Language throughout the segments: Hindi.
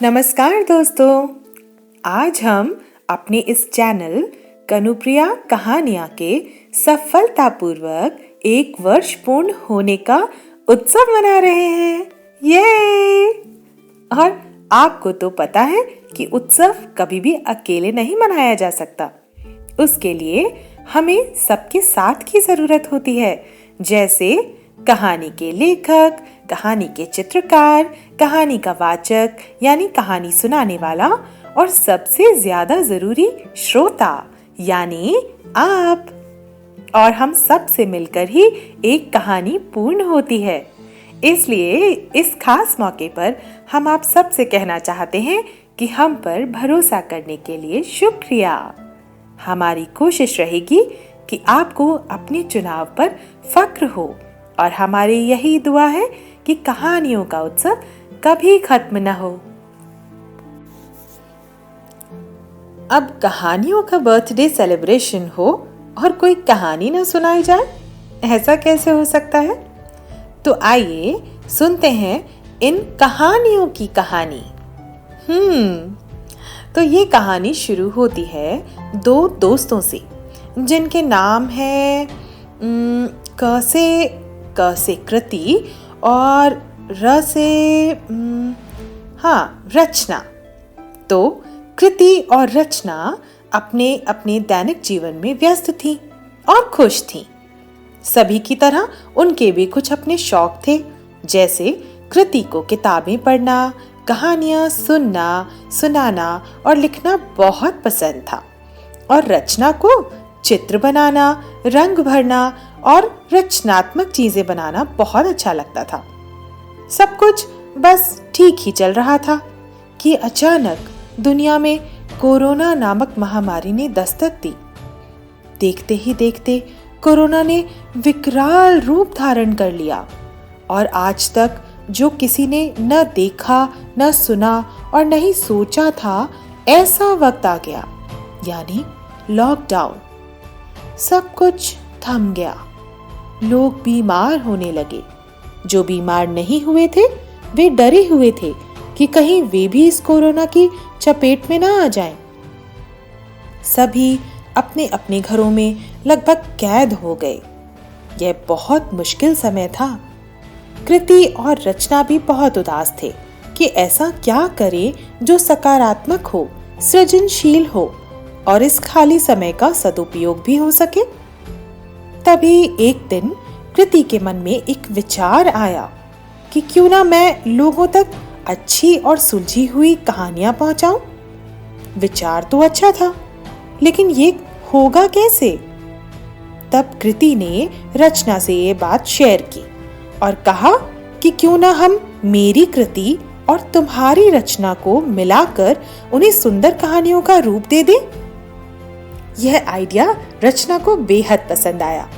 नमस्कार दोस्तों, आज हम अपने इस चैनल कनुप्रिया कहानियाँ के सफलतापूर्वक 1 वर्ष पूर्ण होने का उत्सव मना रहे हैं। ये और आपको तो पता है कि उत्सव कभी भी अकेले नहीं मनाया जा सकता। उसके लिए हमें सबके साथ की जरूरत होती है, जैसे कहानी के लेखक, कहानी के चित्रकार, कहानी का वाचक यानी कहानी सुनाने वाला और सबसे ज्यादा जरूरी श्रोता यानी आप। और हम सब से मिलकर ही एक कहानी पूर्ण होती है। इसलिए इस खास मौके पर हम आप सब से कहना चाहते हैं कि हम पर भरोसा करने के लिए शुक्रिया। हमारी कोशिश रहेगी कि आपको अपने चुनाव पर फक्र हो और हमारी यही दुआ है कि कहानियों का उत्सव कभी खत्म न हो। अब कहानियों का बर्थडे सेलिब्रेशन हो और कोई कहानी न सुनाई जाए, ऐसा कैसे हो सकता है? तो आइए सुनते हैं इन कहानियों की कहानी। तो ये कहानी शुरू होती है 2 दोस्तों से, जिनके नाम है क से कृति और र से रचना। तो कृति और रचना अपने अपने दैनिक जीवन में व्यस्त थीं और खुश थीं। सभी की तरह उनके भी कुछ अपने शौक थे, जैसे कृति को किताबें पढ़ना, कहानियां सुनना, सुनाना और लिखना बहुत पसंद था, और रचना को चित्र बनाना, रंग भरना और रचनात्मक चीजें बनाना बहुत अच्छा लगता था। सब कुछ बस ठीक ही चल रहा था कि अचानक दुनिया में कोरोना नामक महामारी ने दस्तक दी। देखते ही देखते कोरोना ने विकराल रूप धारण कर लिया और आज तक जो किसी ने न देखा, न सुना और नहीं सोचा था, ऐसा वक्त आ गया, यानी लॉकडाउन। सब कुछ थम गया। लोग बीमार होने लगे। जो बीमार नहीं हुए थे वे डरे हुए थे कि कहीं वे भी इस कोरोना की चपेट में ना आ जाएं। सभी अपने अपने घरों में लगभग कैद हो गए। यह बहुत मुश्किल समय था। कृति और रचना भी बहुत उदास थे कि ऐसा क्या करें जो सकारात्मक हो, सृजनशील हो और इस खाली समय का सदुपयोग भी हो सके। तभी एक दिन कृति के मन में एक विचार आया कि क्यों ना मैं लोगों तक अच्छी और सुलझी हुई कहानियां पहुंचाऊं। विचार तो अच्छा था, लेकिन ये होगा कैसे? तब कृति ने रचना से ये बात शेयर की और कहा कि क्यों ना हम मेरी कृति और तुम्हारी रचना को मिलाकर उन्हें सुंदर कहानियों का रूप दे दें। यह आइडिया रचना को बेहद पसंद आया।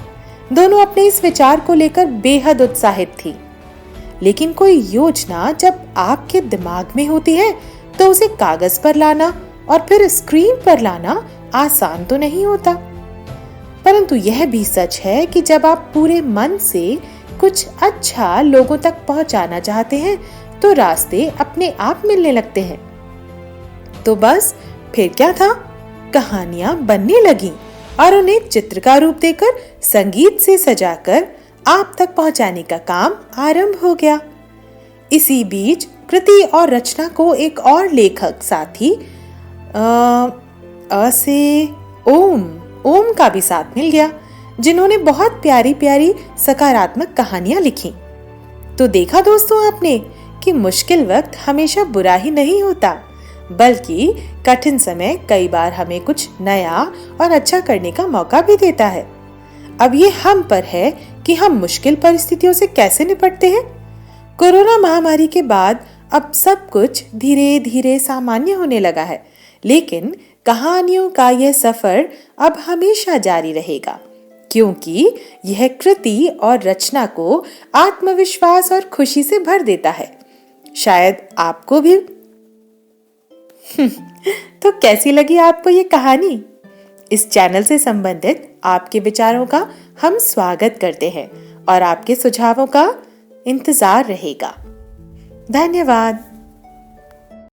दोनों अपने इस विचार को लेकर बेहद उत्साहित थी। लेकिन कोई योजना जब आपके दिमाग में होती है तो उसे कागज पर लाना और फिर स्क्रीन पर लाना आसान तो नहीं होता। परंतु यह भी सच है कि जब आप पूरे मन से कुछ अच्छा लोगों तक पहुंचाना चाहते हैं तो रास्ते अपने आप मिलने लगते हैं। तो बस फिर क्या था, कहानियां बनने लगीं और उन्हें चित्र का रूप देकर संगीत से सजाकर आप तक पहुंचाने का काम आरंभ हो गया। इसी बीच कृति और रचना को एक और लेखक साथी से ओम का भी साथ मिल गया, जिन्होंने बहुत प्यारी प्यारी सकारात्मक कहानियां लिखी। तो देखा दोस्तों आपने कि मुश्किल वक्त हमेशा बुरा ही नहीं होता, बल्कि कठिन समय कई बार हमें कुछ नया और अच्छा करने का मौका भी देता है। अब ये हम पर है कि हम मुश्किल परिस्थितियों से कैसे निपटते हैं। कोरोना महामारी के बाद अब सब कुछ धीरे धीरे सामान्य होने लगा है, लेकिन कहानियों का यह सफर अब हमेशा जारी रहेगा, क्योंकि यह कृति और रचना को आत्मविश्वास और खुशी से भर देता है। शायद आपको भी। तो कैसी लगी आपको ये कहानी? इस चैनल से संबंधित आपके विचारों का हम स्वागत करते हैं और आपके सुझावों का इंतजार रहेगा। धन्यवाद।